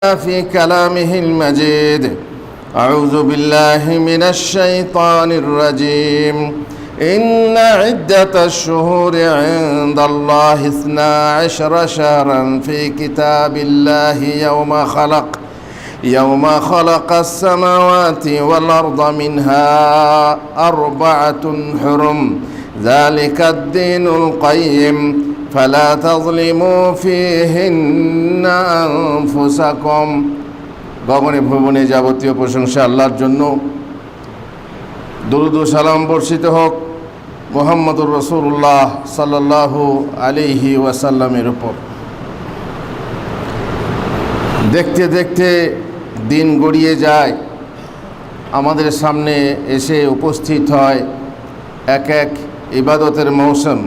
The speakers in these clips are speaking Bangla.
في كلامه المجيد. أعوذ بالله من الشيطان الرجيم. إن عدة الشهور عند الله 12 شهرا في كتاب الله يوم خلق السماوات والأرض منها 4 حرم ذلك الدين القيم فلا تظلموا فيهن أنفسكم। গগনে ভুবনে যাবতীয় প্রশংসা আল্লাহর জন্য। দরুদ ও সালাম বর্ষিত হোক মুহাম্মদুর রাসূলুল্লাহ সাল্লাল্লাহু আলাইহি ওয়াসাল্লামের উপর। দেখতে দেখতে দিন গড়িয়ে যায়, আমাদের সামনে এসে উপস্থিত হয় এক এক ইবাদতের মৌসুম,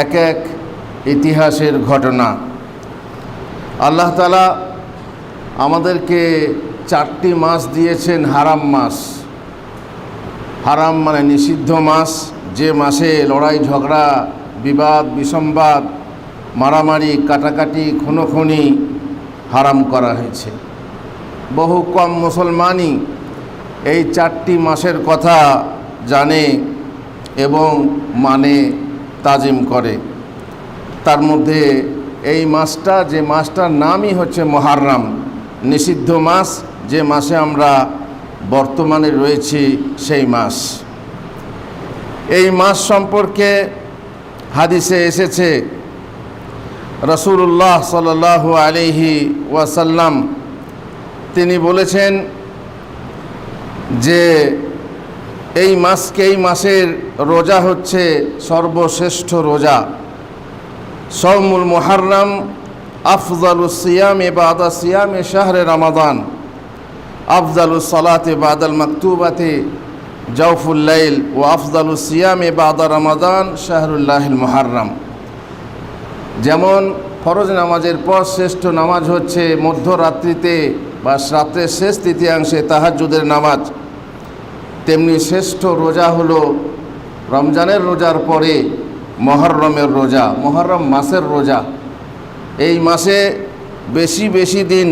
এক এক ইতিহাসের ঘটনা। আল্লাহ তাআলা আমাদেরকে 4টি মাস দিয়েছেন হারাম মাস। হারাম মানে নিষিদ্ধ মাস, যে মাসে লড়াই ঝগড়া, বিবাদ বিসম্বাদ, মারামারি, কাটাকাটি, খুনোখুনি হারাম করা হয়েছে। বহু কম মুসলমানই এই 4টি মাসের কথা জানে এবং মানে, তাজিম করে। তার মধ্যে এই মাসটা, যে মাসটার নামই হচ্ছে মুহররম, নিষিদ্ধ মাস, যে মাসে আমরা বর্তমানে রয়েছি সেই মাস। এই মাস সম্পর্কে হাদিসে এসেছে, রাসূলুল্লাহ সাল্লাল্লাহু আলাইহি ওয়াসাল্লাম তিনি বলেছেন যে এই মাসের রোজা হচ্ছে সর্বশ্রেষ্ঠ রোজা। সওমুল মুহররম আফজালুস সিয়ামে বাদা সিয়ামে শাহরে রমাদান, আফজালুস সালাতে বাদাল মাকতুবাতে জাওফুল লাইল ও আফজালুস সিয়ামে বাদা রমাদান শাহরুল্লাহিল মুহররম। যেমন ফরজ নামাজের পর শ্রেষ্ঠ নামাজ হচ্ছে মধ্যরাত্রিতে বা রাত্রের শেষ তৃতীয়াংশে তাহাজ্জুদের নামাজ, তেমনি শ্রেষ্ঠ রোজা হলো রমজানের রোজার পরে মুহররমের রোজা, মুহররম মাসের রোজা। এই মাসে বেশি দিন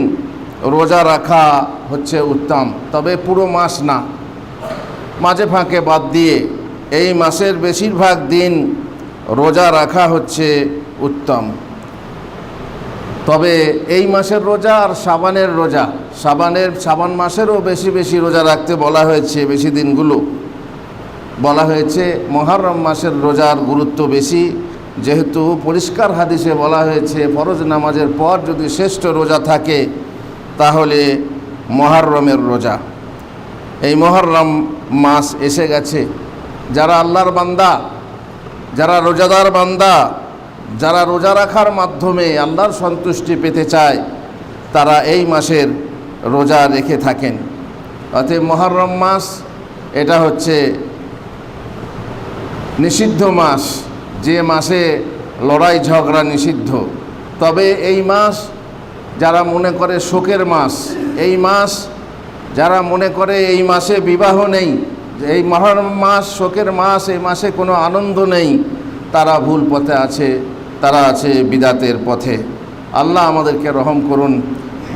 রোজা রাখা হচ্ছে উত্তম, তবে পুরো মাস না, মাঝে ফাঁকে বাদ দিয়ে এই মাসের বেশিরভাগ দিন রোজা রাখা হচ্ছে উত্তম। তবে এই মাসের রোজা আর শাবানের রোজা, শাবান মাসেরও বেশি রোজা রাখতে বলা হয়েছে, বেশি দিনগুলো বলা হয়েছে। মুহররম মাসের রোজার গুরুত্ব বেশি, যেহেতু পরিষ্কার হাদিসে বলা হয়েছে ফরজ নামাজের পর যদি শ্রেষ্ঠ রোজা থাকে তাহলে মুহররমের রোজা। এই মুহররম মাস এসে গেছে। যারা আল্লাহর বান্দা, যারা রোজাদার বান্দা, যারা রোজা রাখার মাধ্যমে আল্লাহর সন্তুষ্টি পেতে চায়, তারা এই মাসের রোজা রেখে থাকেন। অতএব মুহররম মাস এটা হচ্ছে নিষিদ্ধ মাস, যে মাসে লড়াই ঝগড়া নিষিদ্ধ। তবে এই মাস যারা মনে করে শোকের মাস, এই মাস যারা মনে করে এই মাসে বিবাহ নেই, এই মুহররম মাস শোকের মাস, এই মাসে কোনো আনন্দ নেই, তারা ভুল পথে আছে, তারা আছে বিদাতের পথে। আল্লাহ আমাদেরকে রহম করুন।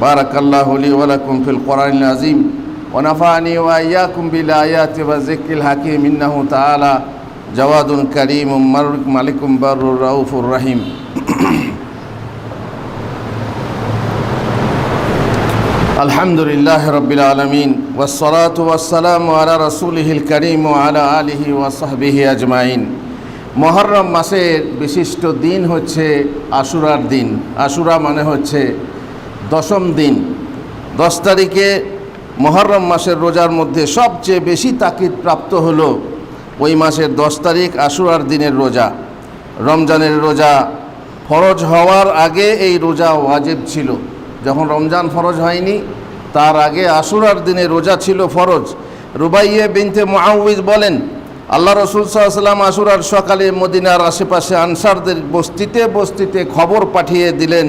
বারাকাল্লাহু লি ওয়া লাকুম ফিল কোরআনিল আযীম ওয়া নাফা'নি ওয়া ইয়্যাকুম বিল আয়াতি ওয়া যিকরিল হাকীম। ইন্নাহু তাআলা জাওয়াদুন কারীমুম মালিকুম বারুর রাউফুর রহিম। আলহামদুলিল্লাহি রাব্বিল আলামিন ওয়াস সালাতু ওয়াস সালামু আলা রাসূলিহিল কারীম ওয়া আলা আলিহি ওয়া সাহবিহি আজমাইন। মুহররম মাসের বিশিষ্ট দিন হচ্ছে আশুরার দিন। আশুরা মানে হচ্ছে 10ম দিন। 10 তারিখে মুহররম মাসের রোজার মধ্যে সবচেয়ে বেশি তাকিদ প্রাপ্ত হলো ওই মাসের 10 তারিখ আশুরার দিনের রোজা। রমজানের রোজা ফরজ হওয়ার আগে এই রোজা ওয়াজিব ছিল। যখন রমজান ফরজ হয়নি তার আগে আশুরার দিনে রোজা ছিল ফরজ। রুবাইয়া বিনতে মুআউযিজ বলেন, আল্লাহ রাসূল সাল্লাল্লাহু আলাইহি ওয়াসাল্লাম আশুরার সকালে মদিনার আশেপাশে আনসারদের বস্তিতে খবর পাঠিয়ে দিলেন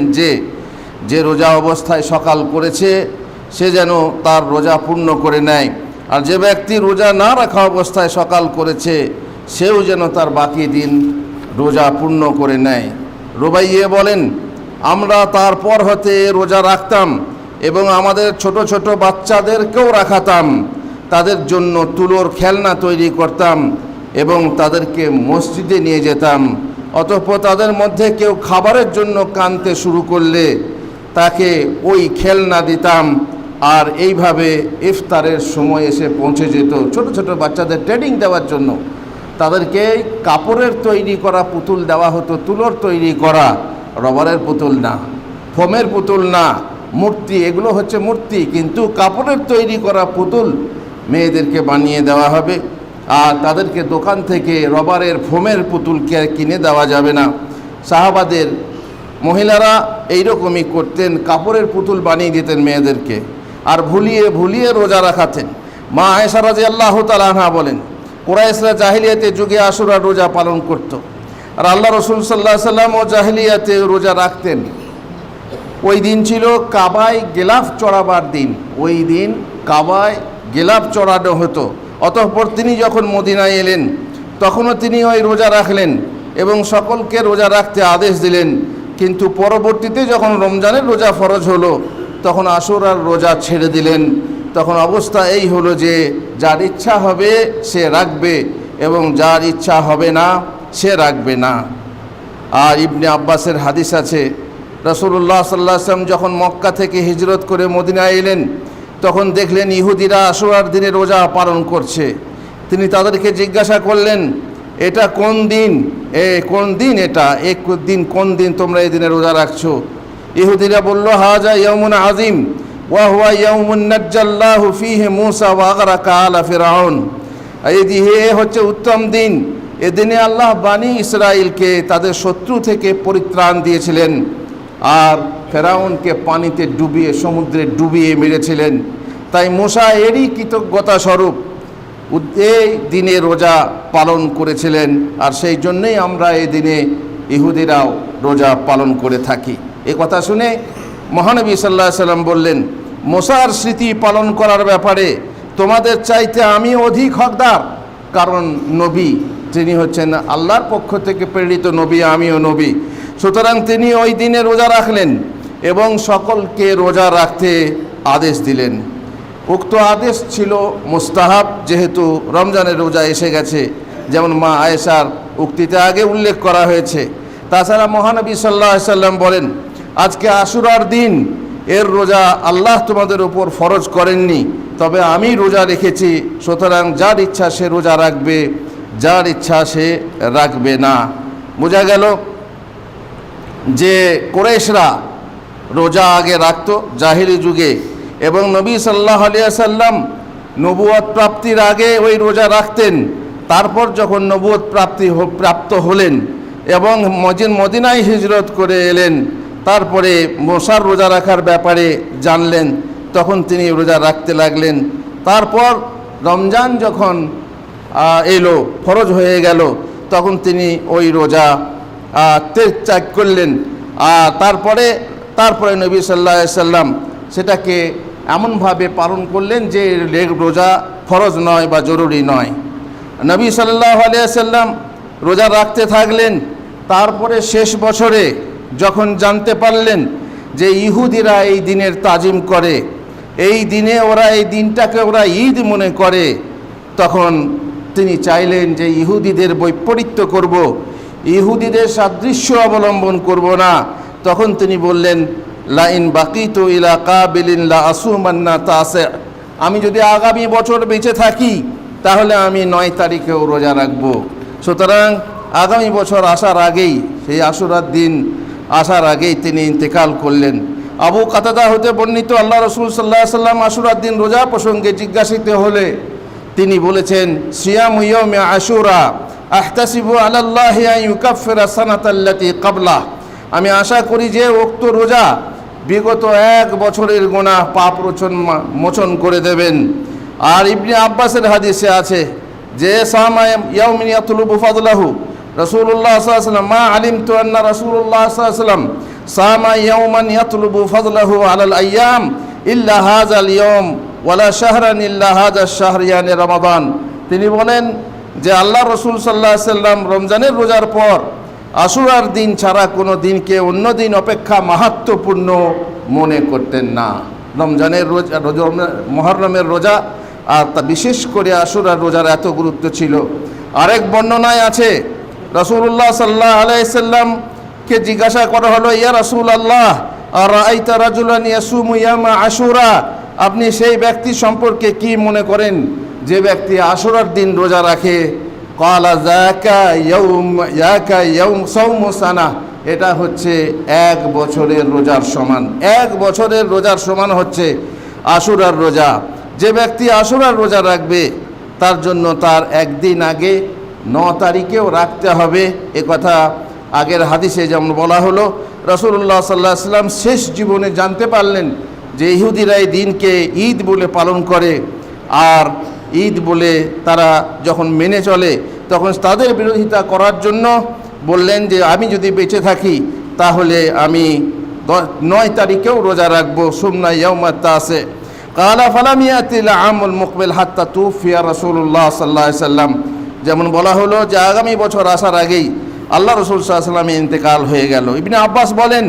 যে রোজা অবস্থায় সকাল করেছে সে যেন তার রোজা পূর্ণ করে নেয়, আর যে ব্যক্তি রোজা না রাখা অবস্থায় সকাল করেছে সেও যেন তার বাকি দিন রোজা পূর্ণ করে নেয়। রুবাইয়া বলেন, আমরা তারপর হতে রোজা রাখতাম এবং আমাদের ছোট ছোট বাচ্চাদেরকেও রাখাতাম, তাদের জন্য তুলোর খেলনা তৈরি করতাম এবং তাদেরকে মসজিদে নিয়ে যেতাম। অতঃপর তাদের মধ্যে কেউ খাবারের জন্য কাঁদতে শুরু করলে তাকে ওই খেলনা দিতাম, আর এইভাবে ইফতারের সময় এসে পৌঁছে যেত। ছোট ছোট বাচ্চাদের ট্রেনিং দেওয়ার জন্য তাদেরকে কাপড়ের তৈরি করা পুতুল দেওয়া হতো, তুলোর তৈরি করা, রবারের পুতুল না, ফোমের পুতুল না, মূর্তি, এগুলো হচ্ছে মূর্তি, কিন্তু কাপড়ের তৈরি করা পুতুল মেয়েদেরকে বানিয়ে দেওয়া হবে। আর তাদেরকে দোকান থেকে রবারের ফোমের পুতুল কিনে দেওয়া যাবে না। সাহাবাদের মহিলারা এইরকমই করতেন, কাপড়ের পুতুল বানিয়ে দিতেন মেয়েদেরকে, আর ভুলিয়ে ভুলিয়ে রোজা রাখাতেন। মা আয়েশা রাদিয়াল্লাহু তাআলা আনহা বলেন, কুরাইশরা জাহিলিয়াতে যুগে আশুরার রোজা পালন করত, আর আল্লাহ রসুল সাল্লাল্লাহু আলাইহি ওয়াসাল্লাম ও জাহিলিয়াতে রোজা রাখতেন। ওই দিন ছিল কাবায় গিলাফ চড়াবার দিন, ওই দিন কাবায় গিলাফ চড়ানো হতো। অতঃপর তিনি যখন মদিনায় এলেন তখনও তিনি ওই রোজা রাখলেন এবং সকলকে রোজা রাখতে আদেশ দিলেন। কিন্তু পরবর্তীতে যখন রমজানের রোজা ফরজ হলো তখন আশুরার রোজা ছেড়ে দিলেন। তখন অবস্থা এই হলো যে যার ইচ্ছা হবে সে রাখবে এবং যার ইচ্ছা হবে না সে রাখবে না। আর ইবনে আব্বাসের হাদিস আছে, রাসূলুল্লাহ সাল্লাল্লাহু আলাইহি ওয়াসাল্লাম যখন মক্কা থেকে হিজরত করে মদিনায় এলেন তখন দেখলেন ইহুদিরা আশুরার দিনে রোজা পালন করছে। তিনি তাদেরকে জিজ্ঞাসা করলেন, এটা কোন দিন? কোন দিন এটা? দিন কোন দিন তোমরা এই দিনে রোজা রাখছো? ইহুদিরা বলল, হাজা ইয়াউমুন আযীম ওয়া হুয়া ইয়াউমুন নাজ্জাল্লাহু ফীহি মূসা ওয়া আগরাকা আলা ফিরআউন। এই হচ্ছে উত্তম দিন, এদিনে আল্লাহ বানি ইসরাইলকে তাদের শত্রু থেকে পরিত্রাণ দিয়েছিলেন আর ফেরাউনকে পানিতে ডুবিয়ে, সমুদ্রে ডুবিয়ে মেরেছিলেন। তাই মূসা এরই কৃতজ্ঞতা স্বরূপ এই দিনে রোজা পালন করেছিলেন, আর সেই জন্যই আমরা এই দিনে ইহুদিরাও রোজা পালন করে থাকি। এ কথা শুনে মহানবী সাল্লাল্লাহু আলাইহি ওয়াসাল্লাম বললেন, মূসার স্মৃতি পালন করার ব্যাপারে তোমাদের চাইতে আমি অধিক হকদার, কারণ নবী যিনি হচ্ছেন আল্লাহর পক্ষ থেকে প্রেরিত নবী, আমিও নবী। সুতরাং তিনি ওই দিনে রোজা রাখলেন এবং সকলকে রোজা রাখতে আদেশ দিলেন। উক্ত আদেশ ছিল মুস্তাহাব, যেহেতু রমজানের রোজা এসে গেছে, যেমন মা আয়েশার উক্তিতে আগে উল্লেখ করা হয়েছে। তাছাড়া মহানবী সাল্লাল্লাহু আলাইহি ওয়াসাল্লাম বলেন, আজকে আশুরার দিন, এর রোজা আল্লাহ তোমাদের উপর ফরজ করেননি, তবে আমি রোজা রেখেছি। সুতরাং যার ইচ্ছা সে রোজা রাখবে, যার ইচ্ছা সে রাখবে না। বোঝা গেল যে কুরাইশরা রোজা আগে রাখত জাহিলি যুগে, এবং নবী সাল্লাল্লাহু আলাইহি ওয়াসাল্লাম নবুয়ত প্রাপ্তির আগে ওই রোজা রাখতেন। তারপর যখন নবুয়ত প্রাপ্ত হলেন এবং মদিনায় হিজরত করে এলেন, তারপরে মূসার রোজা রাখার ব্যাপারে জানলেন, তখন তিনি রোজা রাখতে লাগলেন। তারপর রমজান যখন এলো, ফরজ হয়ে গেল, তখন তিনি ওই রোজা ত্যাগ করলেন। আর তারপরে নবী সাল্লাল্লাহু আলাইহি ওয়াসাল্লাম সেটাকে এমনভাবে পালন করলেন যে রোজা ফরজ নয় বা জরুরি নয়। নবী সাল্লাল্লাহু আলাইহি ওয়াসাল্লাম রোজা রাখতে থাকলেন। তারপরে শেষ বছরে যখন জানতে পারলেন যে ইহুদিরা এই দিনের তাজিম করে, এই দিনে ওরা এই দিনটাকে ওরা ঈদ মনে করে, তখন তিনি চাইলেন যে ইহুদিদের বৈপরীত্য করব, ইহুদিদের সাদৃশ্য অবলম্বন করব না। তখন তিনি বললেন, লাইন বাকিতু ইলা কাবিলিন লা আসুমান্না তাসে, আমি যদি আগামী বছর বেঁচে থাকি তাহলে আমি 9 তারিখেও রোজা রাখব। সুতরাং আগামী বছর আসার আগেই, সেই আশুরার দিন আসার আগেই তিনি ইন্তেকাল করলেন। আবু কাতাদা হতে বর্ণিত, আল্লাহ রসুল সাল্লাল্লাহু আলাইহি ওয়াসাল্লাম আশুরার দিন রোজা প্রসঙ্গে জিজ্ঞাসিত হলে তিনি বলেছেন, সিয়ামু ইয়াউমি আশুরা আহতাসিবু আলাল্লাহি আন ইউকাফিরা সানাতাল্লাতী ক্বাবলা, আমি আশা করি যে উক্ত রোজা বিগত 1 বছরের গুনাহ পাপ মোচন করে দেবেন। আর ইবনে আব্বাসের হাদিসে আছে যে সামা ইয়াউমিন ইয়াতলুবু ফাদলাহু রাসূলুল্লাহ সাল্লাল্লাহু আলাইহি ওয়াসাল্লাম, মা আলিমতু আন্না রাসূলুল্লাহ সাল্লাল্লাহু আলাইহি ওয়াসাল্লাম সামা ইয়াওমান ইয়াতলুবু ফাদলাহু আলাল আইয়াম ইল্লা হাযাল ইয়াওম ওয়ালা শাহরান ইল্লা হাযা শাহর, ইয়ানি রমাদান। তিনি বলেন যে আল্লাহ রসুল সাল্লাল্লাহু আলাইহি ওয়াসাল্লাম রমজানের রোজার পর আশুরার দিন ছাড়া কোনো দিনকে অন্য দিন অপেক্ষা মাহাত্ম্যপূর্ণ মনে করতেন না। রমজানের রোজা, মুহররমের রোজা আর তা বিশেষ করে আশুরার রোজার এত গুরুত্ব ছিল। আরেক বর্ণনায় আছে রাসূলুল্লাহ সাল্লাল্লাহু আলাইহি সাল্লামকে জিজ্ঞাসা করা হলো, ইয়া রাসূলুল্লাহ আরাআইতা রাজুলান ইয়াসুমু ইয়ামা আশুরা, আপনি সেই ব্যক্তি সম্পর্কে কি মনে করেন যে ব্যক্তি আশুরার দিন রোজা রাখে? ক্বালা যাকা ইয়াউম সাওমু সানা, এটা হচ্ছে 1 বছরের রোজার সমান। 1 বছরের রোজার সমান হচ্ছে আশুরার রোজা। যে ব্যক্তি আশুরার রোজা রাখবে তার জন্য তার একদিন আগে 9 তারিখেও রাখতে হবে। এ কথা আগের হাদিসে যেমন বলা হলো, রাসূলুল্লাহ সাল্লাল্লাহু আলাইহি সাল্লাম শেষ জীবনে জানতে পারলেন যে ইহুদিরা এই দিনকে ঈদ বলে পালন করে, আর ঈদ বলে তারা যখন মেনে চলে তখন তাদের বিরোধিতা করার জন্য বললেন যে আমি যদি বেঁচে থাকি তাহলে আমি 9 তারিখেও রোজা রাখবো। সুমনা ইয়াউমাত তাসে ক্বালা ফালাম ইয়াতিল আমুল মুকবিল হাত্তা তুফিয়া রাসূলুল্লাহ সাল্লাল্লাহু আলাইহি সাল্লাম, যেমন বলা হলো যে আগামী বছর আসার আগেই আল্লাহ রাসূল সাল্লাল্লাহু আলাইহি সাল্লামের ইন্তেকাল হয়ে গেল। ইবনে আব্বাস বলেন,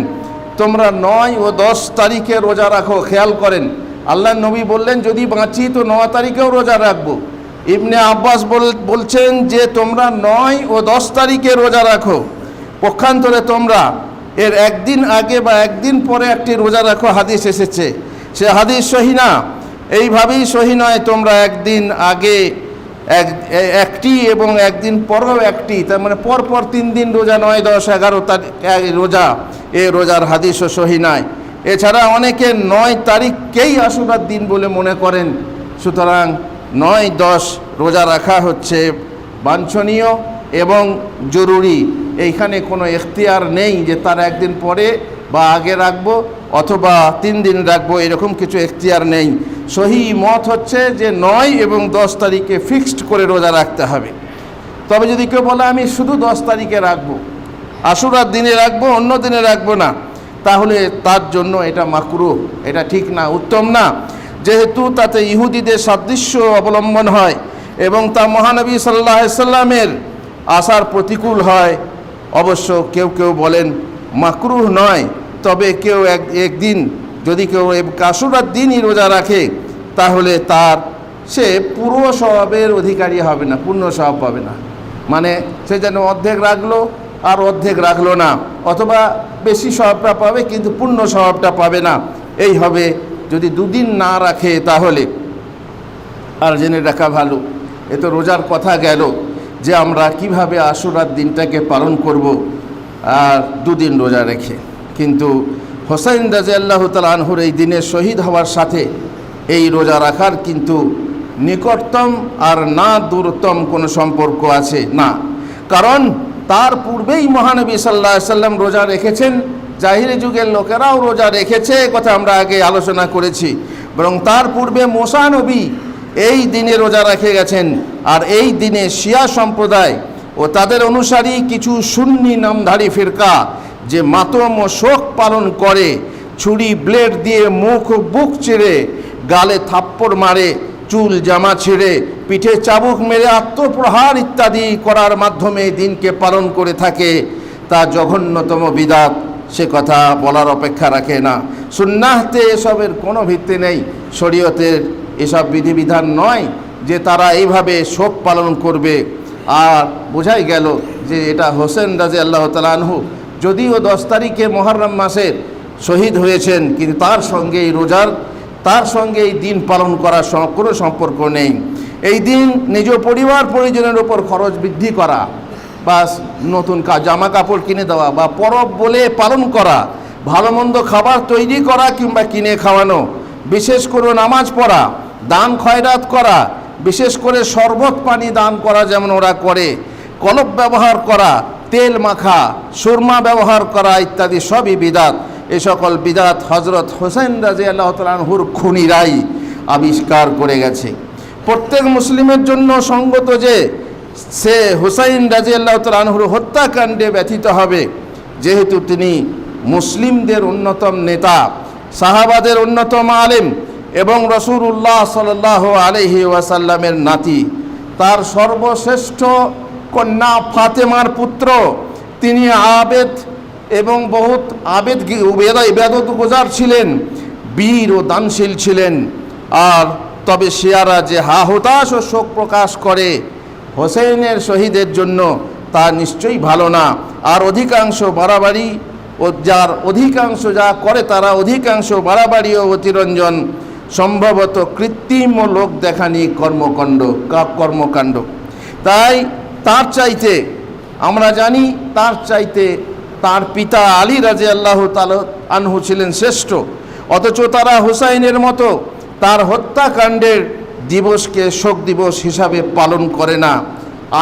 তোমরা 9 ও 10 তারিখে রোজা রাখো। খেয়াল করেন, আল্লাহর নবী বললেন যদি বাঁচি তো 9 তারিখেও রোজা রাখবো। ইবনে আব্বাস বলছেন যে তোমরা 9 ও 10 তারিখে রোজা রাখো, পক্ষান্তরে তোমরা এর একদিন আগে বা একদিন পরে একটি রোজা রাখো। হাদিস এসেছে, সে হাদিস সহি না। এইভাবেই সহি নয়, তোমরা একদিন আগে একটি এবং একদিন পরেও একটি, তার মানে পরপর 3 দিন রোজা, 9, 10, 11 তারিখ রোজা, এই রোজার হাদিসও সহি নয়। এছাড়া অনেকে 9 তারিখকেই আশুরার দিন বলে মনে করেন। সুতরাং 9, 10 রোজা রাখা হচ্ছে বাঞ্ছনীয় এবং জরুরি। এইখানে কোনো এখতিয়ার নেই যে তার একদিন পরে বা আগে রাখবো অথবা 3 দিন রাখবো, এরকম কিছু এখতিয়ার নেই। সহি মত হচ্ছে যে 9 এবং 10 তারিখে ফিক্সড করে রোজা রাখতে হবে। তবে যদি কেউ বলে আমি শুধু 10 তারিখে রাখবো, আশুরার দিনে রাখবো, অন্য দিনে রাখবো না, তাহলে তার জন্য এটা মাকরুহ, এটা ঠিক না, উত্তম না। যেহেতু তাতে ইহুদিদের সাদৃশ্য অবলম্বন হয় এবং তা মহানবী সাল্লাল্লাহু আলাইহি সাল্লামের আশার প্রতিকূল হয়। অবশ্য কেউ কেউ বলেন মাকরুহ নয়, তবে কেউ একদিন যদি কেউ আশুরার দিনই রোজা রাখে তাহলে সে পুরো সওয়াবের অধিকারী হবে না, পূর্ণ সওয়াব পাবে না। মানে সে যেন অর্ধেক রাখলো আর অর্ধেক রাখলো না, অথবা বেশি সওয়াবটা পাবে কিন্তু পূর্ণ সওয়াবটা পাবে না, এই হবে যদি 2 দিন না রাখে তাহলে। আর জেনে রাখা ভালো, এ তো রোজার কথা গেল যে আমরা কিভাবে আশুরার দিনটাকে পালন করব আর 2 দিন রোজা রেখে। কিন্তু হোসাইন রাদিয়াল্লাহু তাআলা আনহুর এই দিনে শহীদ হওয়ার সাথে এই রোজা রাখার কিন্তু নিকটতম আর না দূরতম কোনো সম্পর্ক আছে না। কারণ তার পূর্বেই মহানবী সাল্লাল্লাহু আলাইহি সাল্লাম রোজা রেখেছেন, জাহিলি যুগের লোকেরাও রোজা রেখেছে, কথা আমরা আগে আলোচনা করেছি। বরং তার পূর্বে মুসা নবী এই দিনে রোজা রেখে গেছেন। আর এই দিনে শিয়া সম্প্রদায় ও তাদের অনুসারী কিছু সুন্নি নামধারী ফিরকা যে মাতম ও শোক পালন করে, ছুরি ব্লেড দিয়ে মুখ ও বুক চিরে, গালে থাপ্পড় মারে, চুল জামা ছিঁড়ে, পিঠে চাবুক মেরে আত্মপ্রহার ইত্যাদি করার মাধ্যমে দিনকে পালন করে থাকে, তা জঘন্যতম বিদাত। সে কথা বলার অপেক্ষা রাখে না। সুন্নাহতে এসবের কোনো ভিত্তি নেই, শরীয়তের এসব বিধিবিধান নয় যে তারা এইভাবে শোক পালন করবে। আর বোঝাই গেল যে এটা হোসেন রাদিয়াল্লাহু তাআলা আনহু যদিও 10 তারিখে মুহররম মাসের শহীদ হয়েছেন, কিন্তু তার সঙ্গে এই দিন পালন করার কোনো সম্পর্ক নেই। এই দিন নিজ পরিবার পরিজনের ওপর খরচ বৃদ্ধি করা, বা নতুন জামা কাপড় কিনে দেওয়া, বা পরব বলে পালন করা, ভালো মন্দ খাবার তৈরি করা কিংবা কিনে খাওয়ানো, বিশেষ করে নামাজ পড়া, দান খয়রাত করা, বিশেষ করে শরবত পানি দান করা যেমন ওরা করে, কলব ব্যবহার করা, তেল মাখা, সুরমা ব্যবহার করা ইত্যাদি সবই বিদাত। এ সকল বিদাত হযরত হোসেন রাদিয়াল্লাহু তাআলা আনহুর খুনিরাই আবিষ্কার করে গেছে। প্রত্যেক মুসলিমের জন্য সঙ্গত যে সে হুসাইন রাদিয়াল্লাহু তাআলা আনহুর হত্যাকাণ্ডে ব্যথিত হবে, যেহেতু তিনি মুসলিমদের অন্যতম নেতা, সাহাবাদের অন্যতম আলেম এবং রাসূলুল্লাহ সাল্লাল্লাহু আলাইহি ওয়াসাল্লামের নাতি। তার সর্বশ্রেষ্ঠ কন্যা ফাতেমার পুত্র তিনি আবেদ এবং বহুত আবেদ ইবাদত গুজার ছিলেন, বীর ও দানশীল ছিলেন। আর তবে শিয়ারা যে হতাশ ও শোক প্রকাশ করে হোসেনের শহীদের জন্য, তা নিশ্চয়ই ভালো না। আর অধিকাংশ বাড়াবাড়ি ও যার অধিকাংশ যা করে তারা অধিকাংশ বাড়াবাড়ি ও অতিরঞ্জন, সম্ভবত কৃত্রিম ও লোক দেখানি কর্মকাণ্ড। তাই তার চাইতে আমরা জানি, তার চাইতে তার পিতা আলী রাদিয়াল্লাহু তাআলা আনহু ছিলেন শ্রেষ্ঠ, অথচ তারা হুসাইনের মতো তার হত্যাকাণ্ডের দিবসকে শোক দিবস হিসাবে পালন করে না,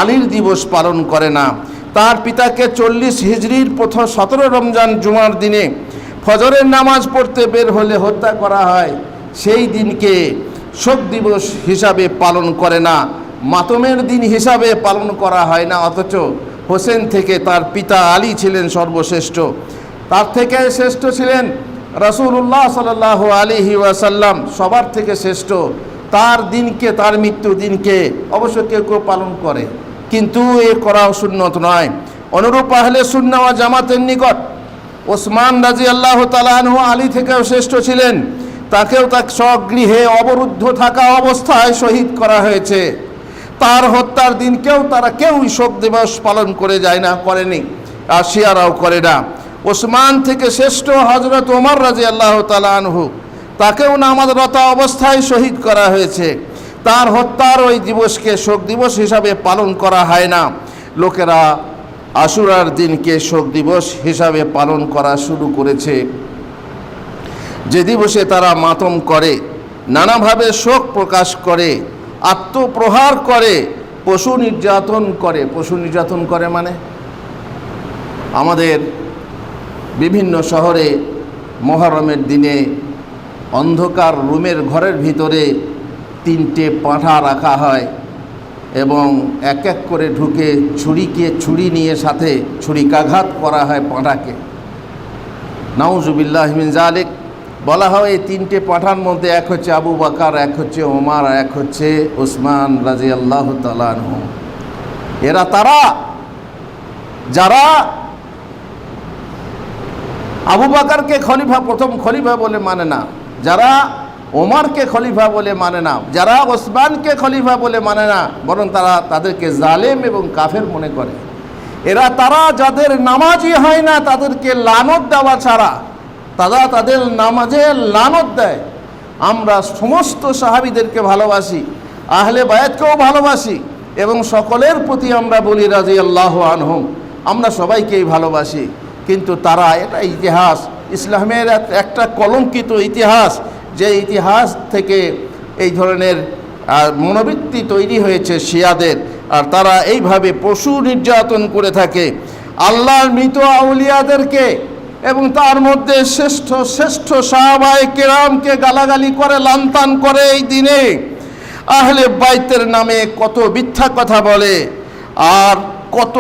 আলীর দিবস পালন করে না। তার পিতাকে 40 হিজরির 17 রমজান জুমার দিনে ফজরের নামাজ পড়তে বের হলে হত্যা করা হয়, সেই দিনকে শোক দিবস হিসাবে পালন করে না, মাতমের দিন হিসাবে পালন করা হয় না। অথচ হোসেন থেকে তার পিতা আলী ছিলেন সর্বশ্রেষ্ঠ, তার থেকে শ্রেষ্ঠ ছিলেন রাসূলুল্লাহ সাল্লাল্লাহু আলাইহি ওয়াসাল্লাম, সবার থেকে শ্রেষ্ঠ। তার দিনকে, তার মৃত্যু দিনকে অবশ্য কেউ কেউ পালন করে, কিন্তু এ করা সুন্নত নয়। অনুরূপ আহলে সুন্নাহ ওয়াল জামাতের নিকট ওসমান রাদিয়াল্লাহু তাআলা আনহু আলী থেকেও শ্রেষ্ঠ ছিলেন। তাকেও তার স্বগৃহে অবরুদ্ধ থাকা অবস্থায় শহীদ করা হয়েছে। তার হত্যার দিনকেও তারা কেউই শোক দিবস পালন করে যায় না, করেনি, আর শিয়ারাও করে না। ওসমান থেকে শ্রেষ্ঠ হযরত ওমর রাদিয়াল্লাহু তাআলা আনহু, তাকেও নামাজরত অবস্থায় শহীদ করা হয়েছে। তার হত্যার ওই দিবসকে শোক দিবস হিসাবে পালন করা হয় না। লোকেরা আশুরার দিনকে শোক দিবস হিসাবে পালন করা শুরু করেছে, যে দিবসে তারা মাতম করে, নানাভাবে শোক প্রকাশ করে, আত্মপ্রহার করে, পশু নির্যাতন করে। পশু নির্যাতন করে মানে আমাদের বিভিন্ন শহরে মুহররমের দিনে অন্ধকার রুমের ঘরের ভিতরে 3টে পাঁঠা রাখা হয় এবং এক এক করে ঢুকে ছুরি নিয়ে সাথে ছুরিকাঘাত করা হয় পাঁঠাকে। নাউজুবিল্লাহি মিন যালিক। বলা হয় এই 3টে পাঁঠার মধ্যে এক হচ্ছে আবু বকর, এক হচ্ছে ওমর, এক হচ্ছে ওসমান রাদিয়াল্লাহু তাআলা আনহু। এরা তারা যারা আবু বকরকে খলিফা, প্রথম খলিফা বলে মানে না, যারা ওমরকে খলিফা বলে মানে না, যারা ওসমানকে খলিফা বলে মানে না, বরং তারা তাদেরকে জালেম এবং কাফের মনে করে। এরা তারা যাদের নামাজই হয় না তাদেরকে লানত দেওয়া ছাড়া, তারা তাদের নামাজে লানত দেয়। আমরা সমস্ত সাহাবীদেরকে ভালোবাসি, আহলে বায়াতকেও ভালোবাসি এবং সকলের প্রতি আমরা বলি রাদিয়াল্লাহু আনহুম, আমরা সবাইকেই ভালোবাসি। কিন্তু তারা, এটা ইতিহাস, ইসলামের একটা কলঙ্কিত ইতিহাস, যে ইতিহাস থেকে এই ধরনের মনোবৃত্তি তৈরি হয়েছে শিয়াদের। আর তারা এইভাবে পশু নির্যাতন করে থাকে আল্লাহর মৃত আউলিয়াদেরকে, এবং তার মধ্যে শ্রেষ্ঠ শ্রেষ্ঠ সাহাবায়ে কেরামকে গালাগালি করে, লান্তান করে। এই দিনে আহলে বাইতের নামে কত মিথ্যা কথা বলে, আর কত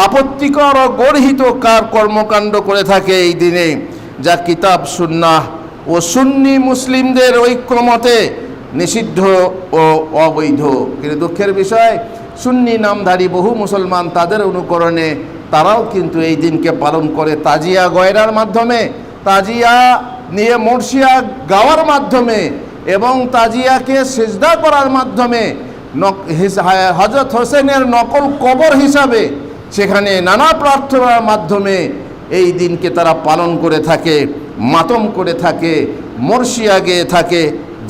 আপত্তিকর ও গর্হিত কর্মকাণ্ড করে থাকে এই দিনে, যা কিতাব সুন্নাহ ও সুন্নি মুসলিমদের ঐক্যমতে নিষিদ্ধ ও অবৈধ। কিন্তু দুঃখের বিষয়, সুন্নি নামধারী বহু মুসলমান তাদের অনুকরণে তারাও কিন্তু এই দিনকে পালন করে তাজিয়া গয়রার মাধ্যমে, তাজিয়া নিয়ে মরসিয়া গাওয়ার মাধ্যমে এবং তাজিয়াকে সিজদা করার মাধ্যমে, হযরত হোসেনের নকল কবর হিসাবে সেখানে নানা প্রার্থনার মাধ্যমে এই দিনকে তারা পালন করে থাকে, মাতম করে থাকে, মরসিয়া গেয়ে থাকে,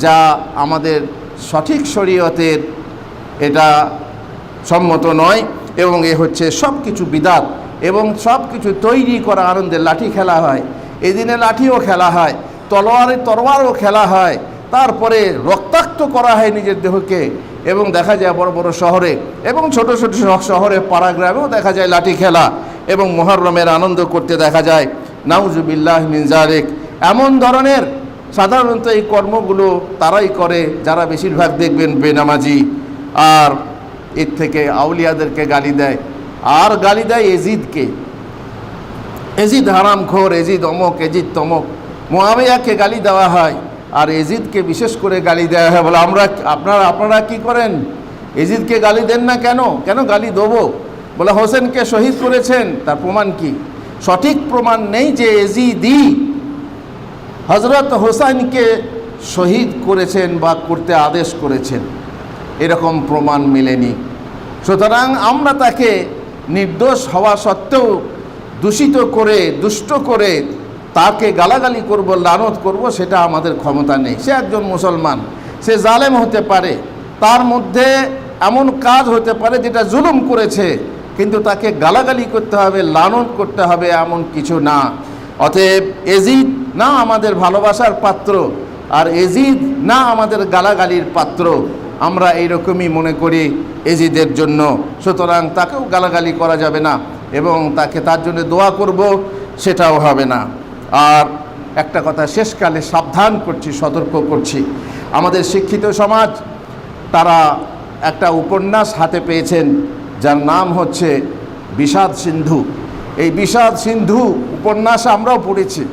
যা আমাদের সঠিক শরীয়তের এটা সম্মত নয়। এবং এ হচ্ছে সব কিছু বিদাত, এবং সব কিছু তৈরি করা আনন্দে। লাঠি খেলা হয় এই দিনে, লাঠিও খেলা হয়, তরোয়ারও খেলা হয়, তারপরে রক্তাক্ত করা হয় নিজের দেহকে। এবং দেখা যায় বড় বড় শহরে এবং ছোট ছোট শহরে, পাড়াগ্রামেও দেখা যায় লাঠি খেলা এবং মুহররমের আনন্দ করতে দেখা যায়। নাউজুবিল্লাহি মিন যালিক। এমন ধরনের সাধারণত এই কর্মগুলো তারাই করে যারা বেশিরভাগ দেখবেন বেনামাজি, আর এর থেকে আউলিয়াদেরকে গালি দেয়। আর গালি দেয় এজিদকে, এজিদ হারামখোর, এজিদ অমক, এজিদ তমক। মুআবিয়াকে গালি দেওয়া হয়, আর এজিদকে বিশেষ করে গালি দেওয়া হয়। বলে আপনারা কি করেন, এজিদকে গালি দেন না কেন? কেন গালি দেবো? বলে হোসেনকে শহীদ করেছেন, তার প্রমাণ কি? সঠিক প্রমাণ নেই যে এজিদি হজরত হোসেনকে শহীদ করেছেন বা করতে আদেশ করেছেন, এরকম প্রমাণ মেলেনি। সুতরাং আমরা তাকে নির্দোষ হওয়া সত্ত্বেও দূষিত করে, দুষ্ট করে তাকে গালাগালি করব, লানত করব, সেটা আমাদের ক্ষমতা নেই। সে একজন মুসলমান, সে জালেম হতে পারে, তার মধ্যে এমন কাজ হতে পারে যেটা জুলুম করেছে, কিন্তু তাকে গালাগালি করতে হবে, লানত করতে হবে এমন কিছু না। অতএব এজিদ না আমাদের ভালোবাসার পাত্র, আর এজিদ না আমাদের গালাগালির পাত্র। আমরা এইরকমই মনে করি এজিদের জন্য। সুতরাং তাকেও গালাগালি করা যাবে না এবং তাকে তার জন্য দোয়া করব, সেটাও হবে না। আর একটা কথা শেষকালে সাবধান করছি, সতর্ক করছি, আমাদের শিক্ষিত সমাজ তারা একটা উপন্যাস হাতে পেয়েছেন যার নাম হচ্ছে বিষাদ সিন্ধু। এই বিষাদ সিন্ধু উপন্যাস আমরাও পড়েছি,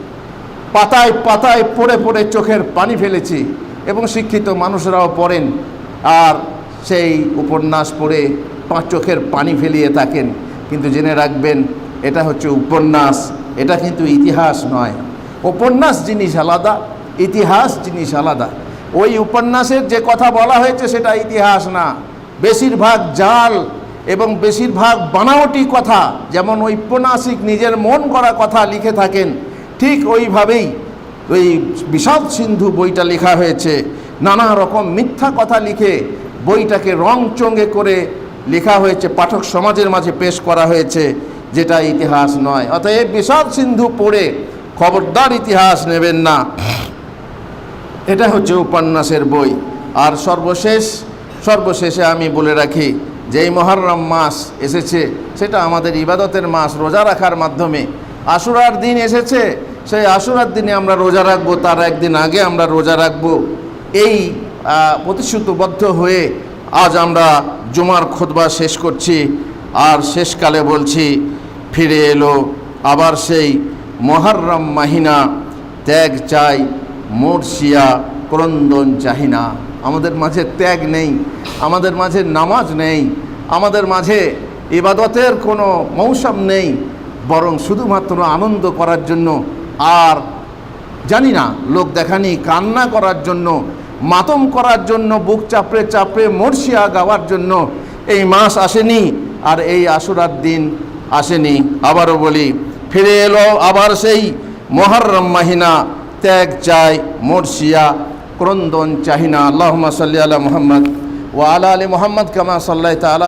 পাতায় পাতায় পড়ে পড়ে চোখের পানি ফেলেছি এবং শিক্ষিত মানুষরাও পড়েন আর সেই উপন্যাস পড়ে চোখের পানি ফেলিয়ে থাকেন। কিন্তু জেনে রাখবেন, এটা হচ্ছে উপন্যাস, এটা কিন্তু ইতিহাস নয়। উপন্যাস জিনিস আলাদা, ইতিহাস জিনিস আলাদা। ওই উপন্যাসের যে কথা বলা হয়েছে সেটা ইতিহাস না, বেশিরভাগ জাল এবং বেশিরভাগ বানাওটি কথা। যেমন ওই ঔপন্যাসিক নিজের মন করা কথা লিখে থাকেন, ঠিক ওইভাবেই ওই বিষাদ সিন্ধু বইটা লেখা হয়েছে। নানা রকম মিথ্যা কথা লিখে বইটাকে রং চঙে করে লেখা হয়েছে, পাঠক সমাজের মাঝে পেশ করা হয়েছে, যেটা ইতিহাস নয়। অতএব বিষাদ সিন্ধু পড়ে খবরদার ইতিহাস নেবেন না। এটা হচ্ছে উপন্যাসের বই। আর সর্বশেষে আমি বলে রাখি, যেই মুহররম মাস এসেছে সেটা আমাদের ইবাদতের মাস, রোজা রাখার মাধ্যমে। আশুরার দিন এসেছে, সেই আশুরার দিনে আমরা রোজা রাখবো, তার একদিন আগে আমরা রোজা রাখবো, এই প্রতিশ্রুতিবদ্ধ হয়ে আজ আমরা জুমার খুতবা শেষ করছি। আর শেষকালে বলছি, ফিরে এলো আবার সেই মুহররম মাহিনা, ত্যাগ চাই মোরশিয়া ক্রন্দন চাহিনা। আমাদের মাঝে ত্যাগ নেই, আমাদের মাঝে নামাজ নেই, আমাদের মাঝে ইবাদতের কোনো মৌসুম নেই, বরং শুধুমাত্র আনন্দ করার জন্য আর জানি না লোক দেখানি কান্না করার জন্য, মাতম করার জন্য, বুক চাপড়ে চাপড়ে মোরশিয়া গাওয়ার জন্য এই মাস আসেনি, আর এই আশুরার দিন আসেনি। আবারও বলি, ফিরে এলো আবার সেই মুহররম মাহিনা, ত্যাগ চাই মোরশিয়া ক্রন্দন চাহিনা। আল্লাহুম্মা সাল্লি আলা মুহাম্মদ ওয়া আলা আলি মুহাম্মদ কামা সাল্লাইতা আলা